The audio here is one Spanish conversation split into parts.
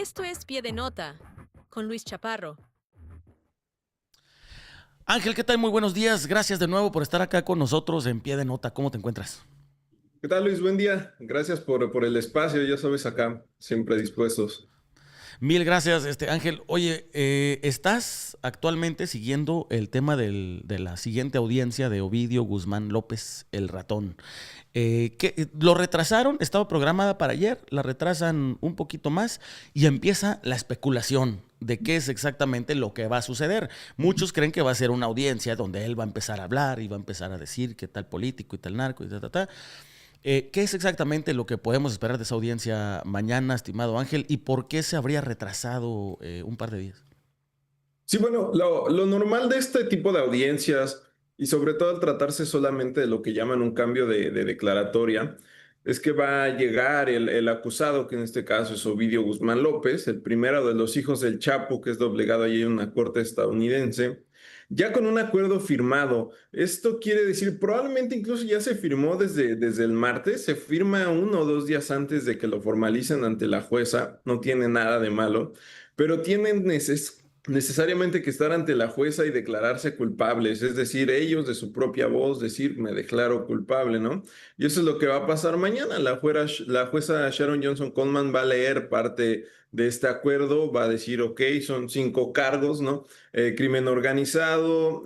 Esto es Pie de Nota con Luis Chaparro. Ángel, ¿qué tal? Muy buenos días. Gracias de nuevo por estar acá con nosotros en Pie de Nota. ¿Cómo te encuentras? ¿Qué tal, Luis? Buen día. Gracias por el espacio, ya sabes, acá, siempre dispuestos. Mil gracias, Ángel. Oye, ¿estás actualmente siguiendo el tema de la siguiente audiencia de Ovidio Guzmán López, el ratón? Lo retrasaron, estaba programada para ayer, la retrasan un poquito más y empieza la especulación de qué es exactamente lo que va a suceder. Muchos creen que va a ser una audiencia donde él va a empezar a hablar y va a empezar a decir qué tal político y tal narco y ta. ¿Qué es exactamente lo que podemos esperar de esa audiencia mañana, estimado Ángel? ¿Y por qué se habría retrasado un par de días? Sí, bueno, lo normal de este tipo de audiencias, y sobre todo al tratarse solamente de lo que llaman un cambio de declaratoria, es que va a llegar el acusado, que en este caso es Ovidio Guzmán López, el primero de los hijos del Chapo, que es doblegado allí en una corte estadounidense, ya con un acuerdo firmado. Esto quiere decir, probablemente incluso ya se firmó desde el martes, se firma 1 o 2 días antes de que lo formalicen ante la jueza, no tiene nada de malo, pero tienen necesariamente que estar ante la jueza y declararse culpables, es decir, ellos de su propia voz decir me declaro culpable, ¿no? Y eso es lo que va a pasar mañana. La jueza Sharon Johnson Coleman va a leer parte de este acuerdo, va a decir, ok, son 5 cargos, ¿no? Crimen organizado,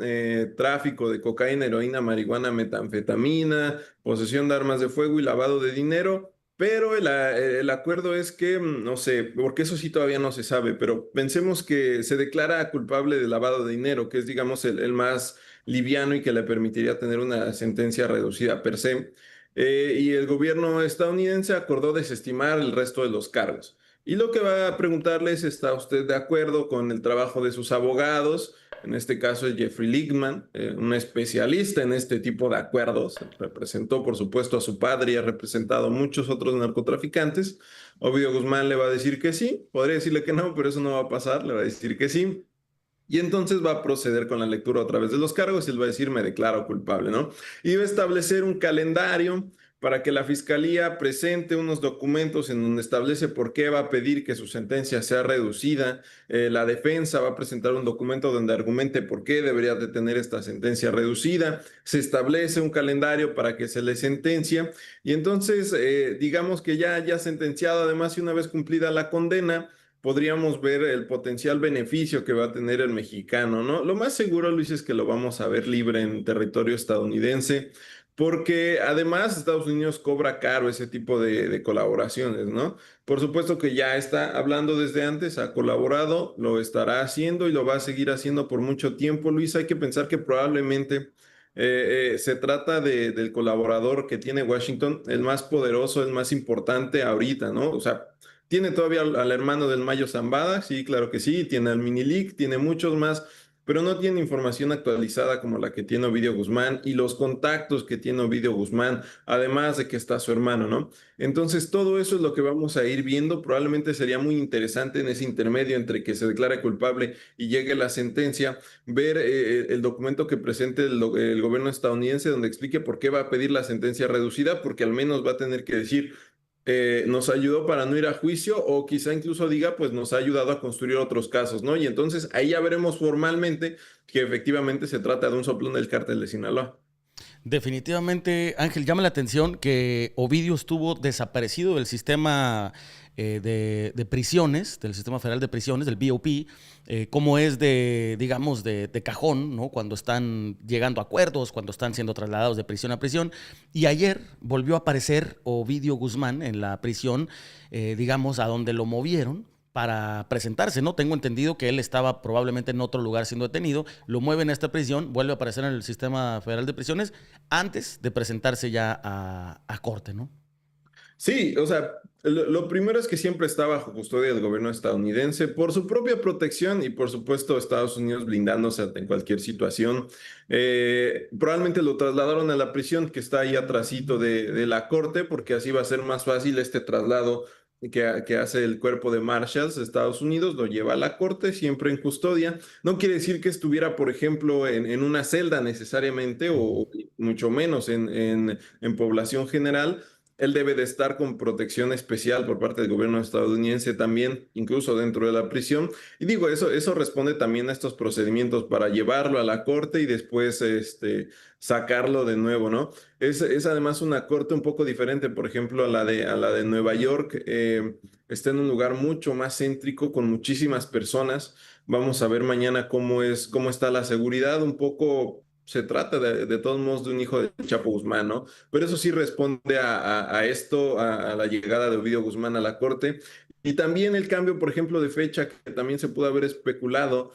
tráfico de cocaína, heroína, marihuana, metanfetamina, posesión de armas de fuego y lavado de dinero. Pero el acuerdo es que, no sé, porque eso sí todavía no se sabe, pero pensemos que se declara culpable de lavado de dinero, que es, digamos, el más liviano y que le permitiría tener una sentencia reducida per se. Y el gobierno estadounidense acordó desestimar el resto de los cargos. Y lo que va a preguntarles, ¿está usted de acuerdo con el trabajo de sus abogados? En este caso es Jeffrey Lichtman, un especialista en este tipo de acuerdos. Representó, por supuesto, a su padre y ha representado a muchos otros narcotraficantes. Ovidio Guzmán le va a decir que sí, podría decirle que no, pero eso no va a pasar, le va a decir que sí. Y entonces va a proceder con la lectura a través de los cargos y él va a decir me declaro culpable, ¿no? Y va a establecer un calendario para que la fiscalía presente unos documentos en donde establece por qué va a pedir que su sentencia sea reducida. La defensa va a presentar un documento donde argumente por qué debería de tener esta sentencia reducida. Se establece un calendario para que se le sentencia y entonces digamos que ya sentenciado, además y una vez cumplida la condena, podríamos ver el potencial beneficio que va a tener el mexicano, ¿no? Lo más seguro, Luis, es que lo vamos a ver libre en territorio estadounidense, porque además Estados Unidos cobra caro ese tipo de colaboraciones, ¿no? Por supuesto que ya está hablando desde antes, ha colaborado, lo estará haciendo y lo va a seguir haciendo por mucho tiempo, Luis. Hay que pensar que probablemente se trata del colaborador que tiene Washington, el más poderoso, el más importante ahorita, ¿no? O sea, tiene todavía al hermano del Mayo Zambada, sí, claro que sí, tiene al Minilic, tiene muchos más, pero no tiene información actualizada como la que tiene Ovidio Guzmán y los contactos que tiene Ovidio Guzmán, además de que está su hermano, ¿no? Entonces, todo eso es lo que vamos a ir viendo. Probablemente sería muy interesante en ese intermedio entre que se declare culpable y llegue la sentencia, ver el documento que presente el gobierno estadounidense donde explique por qué va a pedir la sentencia reducida, porque al menos va a tener que decir nos ayudó para no ir a juicio o quizá incluso diga, pues nos ha ayudado a construir otros casos, ¿no? Y entonces ahí ya veremos formalmente que efectivamente se trata de un soplón del cártel de Sinaloa. Definitivamente, Ángel, llama la atención que Ovidio estuvo desaparecido del sistema de prisiones, del sistema federal de prisiones, del BOP, como es digamos, de cajón, ¿no? Cuando están llegando a acuerdos, cuando están siendo trasladados de prisión a prisión. Y ayer volvió a aparecer Ovidio Guzmán en la prisión, digamos, a donde lo movieron para presentarse, ¿no? Tengo entendido que él estaba probablemente en otro lugar siendo detenido, lo mueven a esta prisión, vuelve a aparecer en el sistema federal de prisiones antes de presentarse ya a corte, ¿no? Sí, o sea, lo primero es que siempre está bajo custodia del gobierno estadounidense por su propia protección y por supuesto Estados Unidos blindándose en cualquier situación. Probablemente lo trasladaron a la prisión que está ahí atrasito de la corte porque así va a ser más fácil este traslado que hace el cuerpo de Marshals de Estados Unidos, lo lleva a la corte siempre en custodia. No quiere decir que estuviera, por ejemplo, en una celda necesariamente o mucho menos en población general. Él debe de estar con protección especial por parte del gobierno estadounidense también, incluso dentro de la prisión. Y digo, eso responde también a estos procedimientos para llevarlo a la corte y después sacarlo de nuevo, ¿no? Es además una corte un poco diferente, por ejemplo, a la de Nueva York. Está en un lugar mucho más céntrico, con muchísimas personas. Vamos a ver mañana cómo está la seguridad. Un poco se trata de todos modos de un hijo de Chapo Guzmán, ¿no? Pero eso sí responde a esto, a la llegada de Ovidio Guzmán a la corte. Y también el cambio, por ejemplo, de fecha, que también se pudo haber especulado.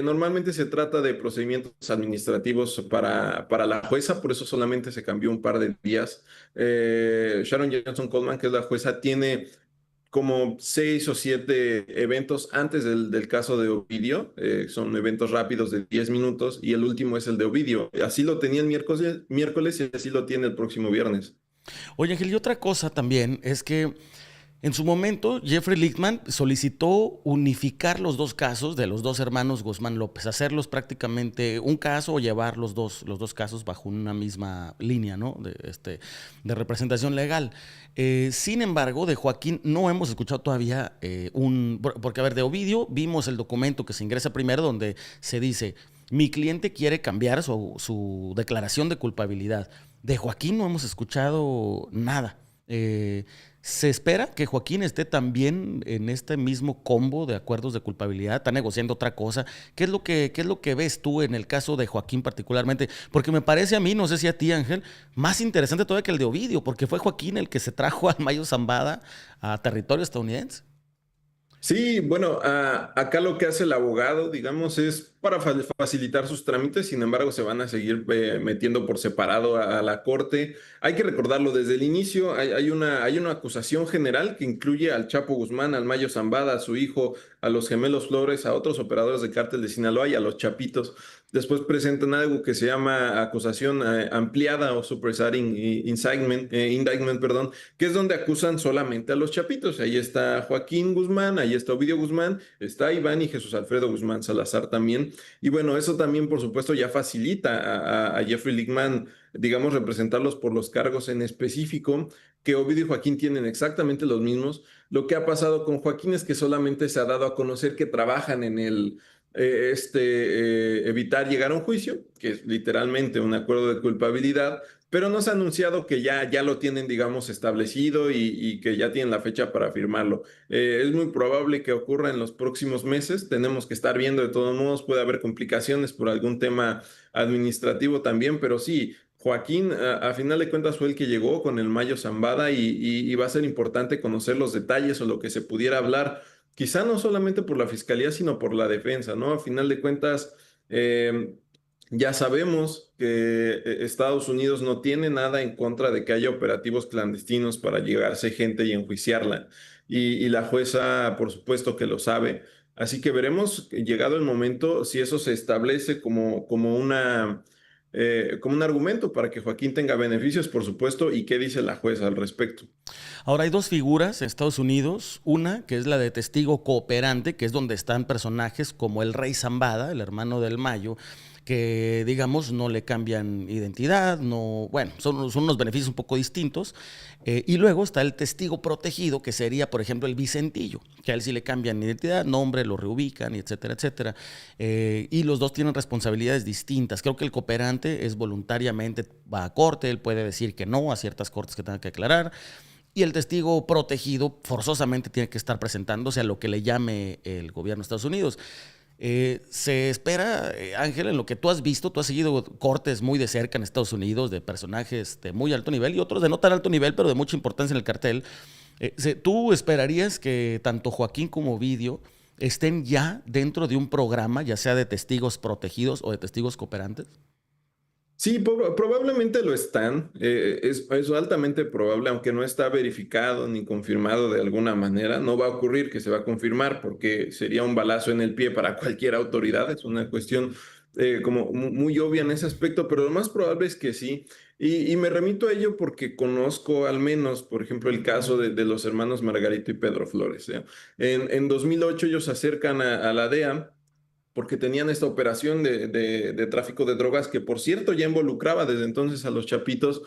Normalmente se trata de procedimientos administrativos para la jueza, por eso solamente se cambió un par de días. Sharon Johnson Coleman, que es la jueza, tiene como 6 o 7 eventos antes del caso de Ovidio. Son eventos rápidos de 10 minutos y el último es el de Ovidio. Así lo tenía el miércoles y así lo tiene el próximo viernes. Oye, Ángel, y otra cosa también es que en su momento Jeffrey Lichtman solicitó unificar los dos casos de los dos hermanos Guzmán López, hacerlos prácticamente un caso o llevar los dos casos bajo una misma línea, ¿no? De representación legal. Sin embargo, de Joaquín no hemos escuchado todavía porque a ver, de Ovidio vimos el documento que se ingresa primero donde se dice, mi cliente quiere cambiar su declaración de culpabilidad. De Joaquín no hemos escuchado nada. Se espera que Joaquín esté también en este mismo combo de acuerdos de culpabilidad, está negociando otra cosa. Qué es lo que ves tú en el caso de Joaquín particularmente? Porque me parece a mí, no sé si a ti, Ángel, más interesante todavía que el de Ovidio, porque fue Joaquín el que se trajo al Mayo Zambada a territorio estadounidense. Sí, bueno, acá lo que hace el abogado, digamos, es para facilitar sus trámites. Sin embargo, se van a seguir metiendo por separado a la corte. Hay que recordarlo desde el inicio. Hay una acusación general que incluye al Chapo Guzmán, al Mayo Zambada, a su hijo, a los gemelos Flores, a otros operadores del cártel de Sinaloa y a los Chapitos. Después presentan algo que se llama acusación ampliada o superseding indictment, perdón, que es donde acusan solamente a los Chapitos. Ahí está Joaquín Guzmán, ahí está Ovidio Guzmán, está Iván y Jesús Alfredo Guzmán Salazar también. Y bueno, eso también, por supuesto, ya facilita a Jeffrey Lichtman, digamos, representarlos por los cargos en específico, que Ovidio y Joaquín tienen exactamente los mismos. Lo que ha pasado con Joaquín es que solamente se ha dado a conocer que trabajan en evitar llegar a un juicio, que es literalmente un acuerdo de culpabilidad, pero no se ha anunciado que ya lo tienen, digamos, establecido y que ya tienen la fecha para firmarlo. Es muy probable que ocurra en los próximos meses. Tenemos que estar viendo de todos modos, puede haber complicaciones por algún tema administrativo también, pero sí. Joaquín, a final de cuentas, fue el que llegó con el Mayo Zambada y va a ser importante conocer los detalles o lo que se pudiera hablar, quizá no solamente por la fiscalía, sino por la defensa, ¿no? A final de cuentas, eh, ya sabemos que Estados Unidos no tiene nada en contra de que haya operativos clandestinos para llegarse gente y enjuiciarla. Y la jueza, por supuesto que lo sabe. Así que veremos, llegado el momento, si eso se establece como un argumento para que Joaquín tenga beneficios, por supuesto, y qué dice la jueza al respecto. Ahora hay dos figuras en Estados Unidos, una que es la de testigo cooperante, que es donde están personajes como el Rey Zambada, el hermano del Mayo, que digamos no le cambian identidad, no, bueno, son unos beneficios un poco distintos. Y luego está el testigo protegido, que sería, por ejemplo, el Vicentillo, que a él sí le cambian identidad, nombre, lo reubican, etcétera, etcétera. Y los dos tienen responsabilidades distintas. Creo que el cooperante es voluntariamente, va a corte, él puede decir que no a ciertas cortes que tengan que aclarar. Y el testigo protegido forzosamente tiene que estar presentándose a lo que le llame el gobierno de Estados Unidos. Se espera, Ángel, en lo que tú has visto, tú has seguido cortes muy de cerca en Estados Unidos de personajes de muy alto nivel y otros de no tan alto nivel, pero de mucha importancia en el cartel. ¿Tú esperarías que tanto Joaquín como Ovidio estén ya dentro de un programa, ya sea de testigos protegidos o de testigos cooperantes? Sí, probablemente lo están. Es altamente probable, aunque no está verificado ni confirmado de alguna manera. No va a ocurrir que se va a confirmar porque sería un balazo en el pie para cualquier autoridad. Es una cuestión como muy obvia en ese aspecto, pero lo más probable es que sí. Y me remito a ello porque conozco al menos, por ejemplo, el caso de los hermanos Margarito y Pedro Flores. En 2008 ellos se acercan a la DEA porque tenían esta operación de tráfico de drogas que, por cierto, ya involucraba desde entonces a los Chapitos.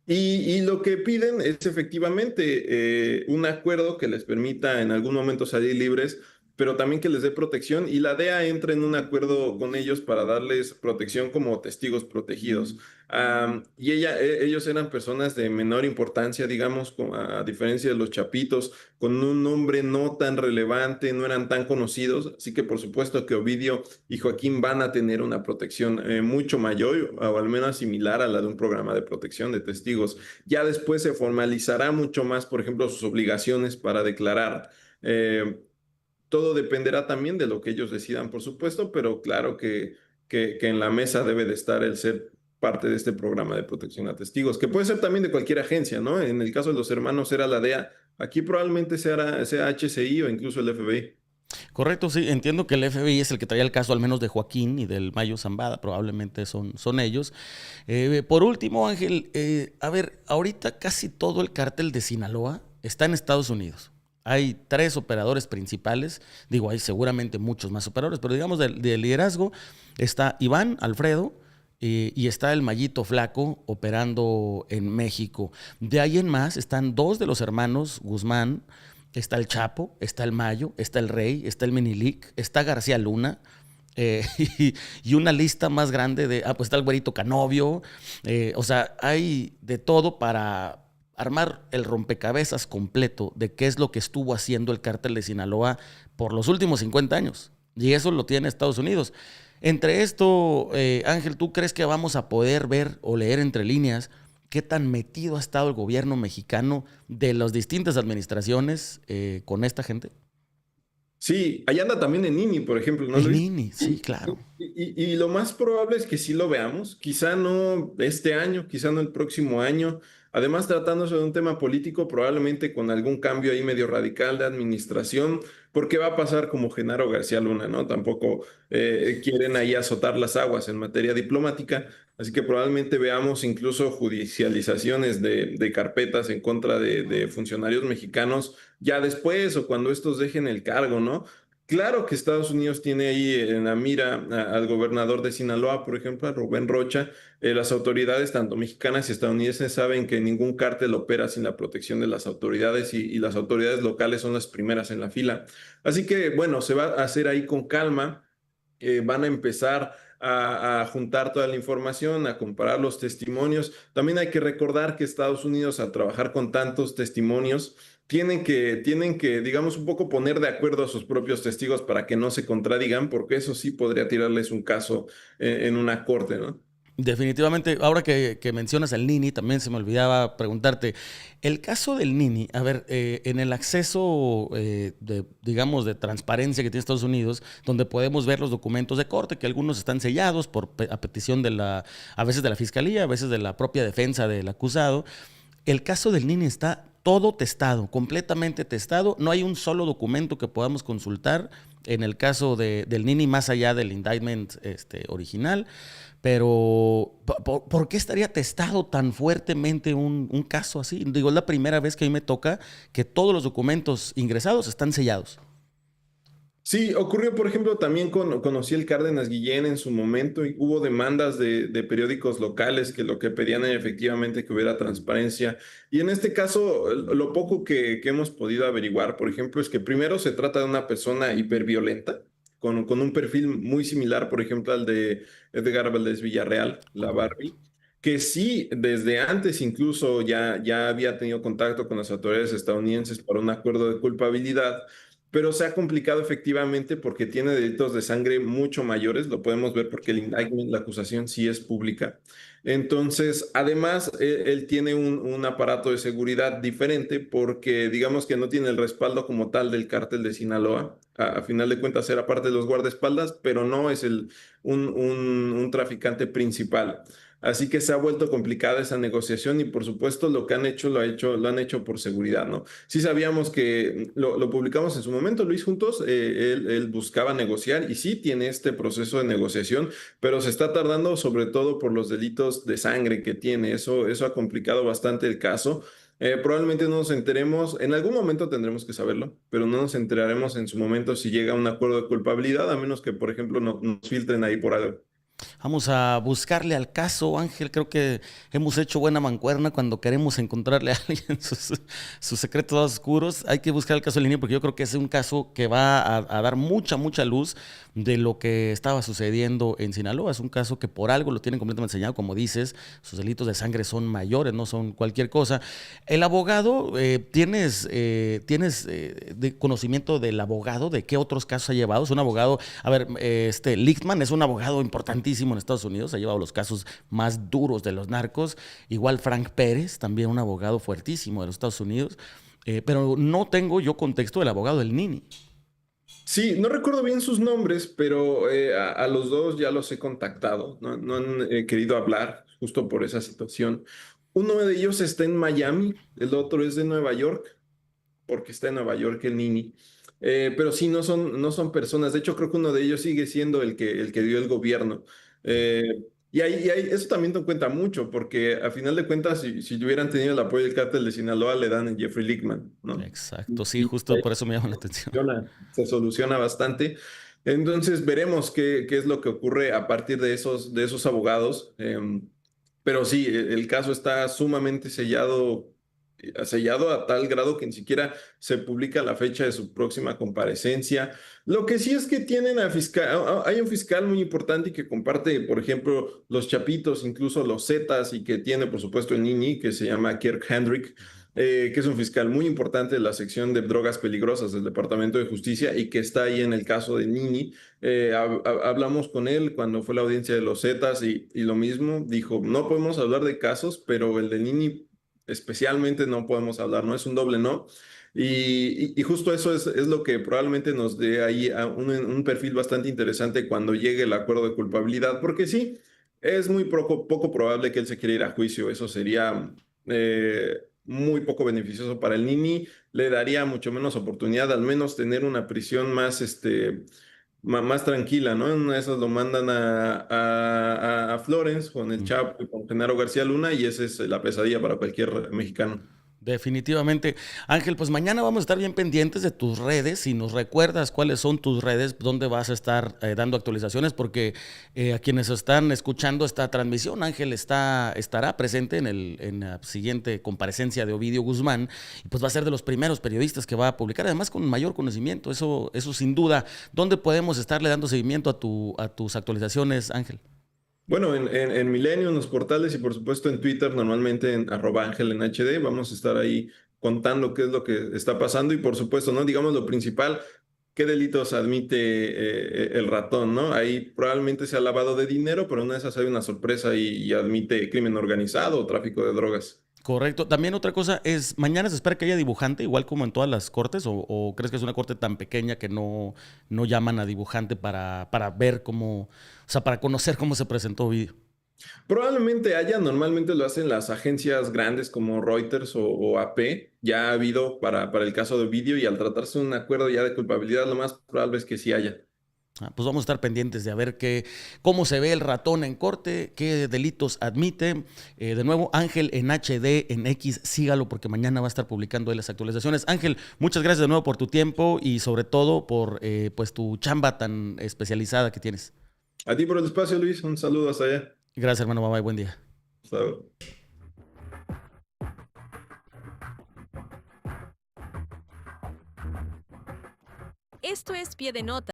Y lo que piden es efectivamente un acuerdo que les permita en algún momento salir libres, pero también que les dé protección y la DEA entra en un acuerdo con ellos para darles protección como testigos protegidos. Ellos eran personas de menor importancia, digamos, a diferencia de los chapitos, con un nombre no tan relevante, no eran tan conocidos, así que por supuesto que Ovidio y Joaquín van a tener una protección mucho mayor o al menos similar a la de un programa de protección de testigos. Ya después se formalizará mucho más, por ejemplo, sus obligaciones para declarar. Eh, Todo dependerá también de lo que ellos decidan, por supuesto, pero claro que en la mesa debe de estar el ser parte de este programa de protección a testigos, que puede ser también de cualquier agencia, ¿no? En el caso de los hermanos era la DEA, aquí probablemente sea HCI o incluso el FBI. Correcto, sí, entiendo que el FBI es el que traía el caso al menos de Joaquín y del Mayo Zambada, probablemente son ellos. Por último, Ángel, a ver, ahorita casi todo el cártel de Sinaloa está en Estados Unidos. Hay 3 operadores principales, digo, hay seguramente muchos más operadores, pero digamos de liderazgo está Iván, Alfredo, y está el Mayito Flaco operando en México. De ahí en más están 2 de los hermanos Guzmán. Está el Chapo, está el Mayo, está el Rey, está el Minilic, está García Luna, eh, y una lista más grande pues está el Güerito Canovio. O sea, hay de todo para armar el rompecabezas completo de qué es lo que estuvo haciendo el cártel de Sinaloa por los últimos 50 años. Y eso lo tiene Estados Unidos. Entre esto, Ángel, ¿tú crees que vamos a poder ver o leer entre líneas qué tan metido ha estado el gobierno mexicano de las distintas administraciones con esta gente? Sí, ahí anda también en INI, por ejemplo, ¿no, El Luis? Nini, sí, claro. Y lo más probable es que sí lo veamos, quizá no este año, quizá no el próximo año. Además, tratándose de un tema político, probablemente con algún cambio ahí medio radical de administración, porque va a pasar como Genaro García Luna, ¿no? Tampoco quieren ahí azotar las aguas en materia diplomática, así que probablemente veamos incluso judicializaciones de carpetas en contra de funcionarios mexicanos ya después o cuando estos dejen el cargo, ¿no? Claro que Estados Unidos tiene ahí en la mira al gobernador de Sinaloa, por ejemplo, a Rubén Rocha. Las autoridades, tanto mexicanas y estadounidenses, saben que ningún cártel opera sin la protección de las autoridades y las autoridades locales son las primeras en la fila. Así que, bueno, se va a hacer ahí con calma. Van a empezar a juntar toda la información, a comparar los testimonios. También hay que recordar que Estados Unidos, al trabajar con tantos testimonios, tienen que, digamos, un poco poner de acuerdo a sus propios testigos para que no se contradigan, porque eso sí podría tirarles un caso en una corte, ¿no? Definitivamente, ahora que mencionas al Nini, también se me olvidaba preguntarte, el caso del Nini, a ver, en el acceso, digamos, de transparencia que tiene Estados Unidos, donde podemos ver los documentos de corte, que algunos están sellados a petición a veces de la fiscalía, a veces de la propia defensa del acusado. El caso del Nini está todo testado, completamente testado. No hay un solo documento que podamos consultar en el caso del Nini más allá del indictment original. Pero, ¿por qué estaría testado tan fuertemente un caso así? Digo, es la primera vez que a mí me toca que todos los documentos ingresados están sellados. Sí, ocurrió, por ejemplo, también con Ociel Cárdenas Guillén en su momento y hubo demandas de periódicos locales que lo que pedían era efectivamente que hubiera transparencia. Y en este caso, lo poco que hemos podido averiguar, por ejemplo, es que primero se trata de una persona hiperviolenta, con un perfil muy similar, por ejemplo, al de Edgar Valdés Villarreal, la Barbie, que sí, desde antes incluso ya había tenido contacto con las autoridades estadounidenses para un acuerdo de culpabilidad, pero se ha complicado efectivamente porque tiene delitos de sangre mucho mayores, lo podemos ver porque el indictment, la acusación sí es pública. Entonces, además, él tiene un aparato de seguridad diferente porque digamos que no tiene el respaldo como tal del cártel de Sinaloa. A final de cuentas era parte de los guardaespaldas, pero no es un traficante principal. Así que se ha vuelto complicada esa negociación y por supuesto lo que han hecho lo han hecho por seguridad, ¿no? Sí sabíamos que lo publicamos en su momento, Luis, juntos, él buscaba negociar y sí tiene este proceso de negociación, pero se está tardando sobre todo por los delitos de sangre que tiene. Eso ha complicado bastante el caso. Probablemente no nos enteremos, en algún momento tendremos que saberlo, pero no nos enteraremos en su momento si llega a un acuerdo de culpabilidad, a menos que, por ejemplo, nos filtren ahí por algo. Vamos a buscarle al caso, Ángel. Creo que hemos hecho buena mancuerna cuando queremos encontrarle a alguien sus secretos oscuros. Hay que buscar el caso en línea porque yo creo que es un caso que va a dar mucha luz de lo que estaba sucediendo en Sinaloa. Es un caso que por algo lo tienen completamente enseñado, como dices, sus delitos de sangre son mayores, no son cualquier cosa. El abogado, ¿tienes de conocimiento del abogado, de qué otros casos ha llevado? Es un abogado, a ver, Lichtman es un abogado importantísimo en Estados Unidos, ha llevado los casos más duros de los narcos, igual Frank Pérez, también un abogado fuertísimo de los Estados Unidos, pero no tengo yo contexto del abogado del Nini. Sí, no recuerdo bien sus nombres, pero a los dos ya los he contactado. No, no han querido hablar justo por esa situación. Uno de ellos está en Miami, el otro es de Nueva York, porque está en Nueva York el Nini. Pero sí, no son personas. De hecho, creo que uno de ellos sigue siendo el que dio el gobierno. Eso también te cuenta mucho, porque a final de cuentas, si hubieran tenido el apoyo del cártel de Sinaloa, le dan a Jeffrey Lichtman, ¿no? Exacto, sí, justo por eso me llama la atención. Se soluciona bastante. Entonces veremos qué es lo que ocurre a partir de esos abogados. Pero sí, el caso está sumamente sellado a tal grado que ni siquiera se publica la fecha de su próxima comparecencia. Lo que sí es que tienen hay un fiscal muy importante y que comparte, por ejemplo, los Chapitos, incluso los Zetas, y que tiene, por supuesto, el Nini, que se llama Kirk Hendrick, que es un fiscal muy importante de la sección de drogas peligrosas del Departamento de Justicia y que está ahí en el caso de Nini. Hablamos con él cuando fue la audiencia de los Zetas y lo mismo, dijo, no podemos hablar de casos, pero el de Nini especialmente no podemos hablar, ¿no? Es un doble no. Y justo eso es lo que probablemente nos dé ahí a un perfil bastante interesante cuando llegue el acuerdo de culpabilidad, porque sí, es muy poco probable que él se quiera ir a juicio. Eso sería muy poco beneficioso para el Nini, le daría mucho menos oportunidad, al menos tener una prisión más tranquila, ¿no? En una de esas lo mandan a Florence con el Chapo y con Genaro García Luna y esa es la pesadilla para cualquier mexicano. Definitivamente. Ángel, pues mañana vamos a estar bien pendientes de tus redes. Si nos recuerdas cuáles son tus redes, dónde vas a estar dando actualizaciones, porque a quienes están escuchando esta transmisión, Ángel estará presente en la siguiente comparecencia de Ovidio Guzmán y pues va a ser de los primeros periodistas que va a publicar, además con mayor conocimiento, eso sin duda. ¿Dónde podemos estarle dando seguimiento a tus actualizaciones, Ángel? Bueno, en Milenio, en los portales y por supuesto en Twitter, normalmente en @Ángel en HD, vamos a estar ahí contando qué es lo que está pasando y por supuesto, ¿no? Digamos lo principal, qué delitos admite el ratón, ¿no? Ahí probablemente sea lavado de dinero, pero en una de esas hay una sorpresa y admite crimen organizado o tráfico de drogas. Correcto. También otra cosa es, mañana se espera que haya dibujante, igual como en todas las cortes, o crees que es una corte tan pequeña que no llaman a dibujante para ver cómo, o sea, para conocer cómo se presentó Ovidio. Probablemente haya, normalmente lo hacen las agencias grandes como Reuters o AP, ya ha habido para el caso de Ovidio y al tratarse de un acuerdo ya de culpabilidad, lo más probable es que sí haya. Pues vamos a estar pendientes de a ver cómo se ve el ratón en corte, qué delitos admite. De nuevo, Ángel en HD, en X, sígalo porque mañana va a estar publicando ahí las actualizaciones. Ángel, muchas gracias de nuevo por tu tiempo y sobre todo por pues tu chamba tan especializada que tienes. A ti por el espacio, Luis, un saludo hasta allá. Gracias, hermano. Bye, bye, buen día. Hasta luego. Esto es Pie de Nota.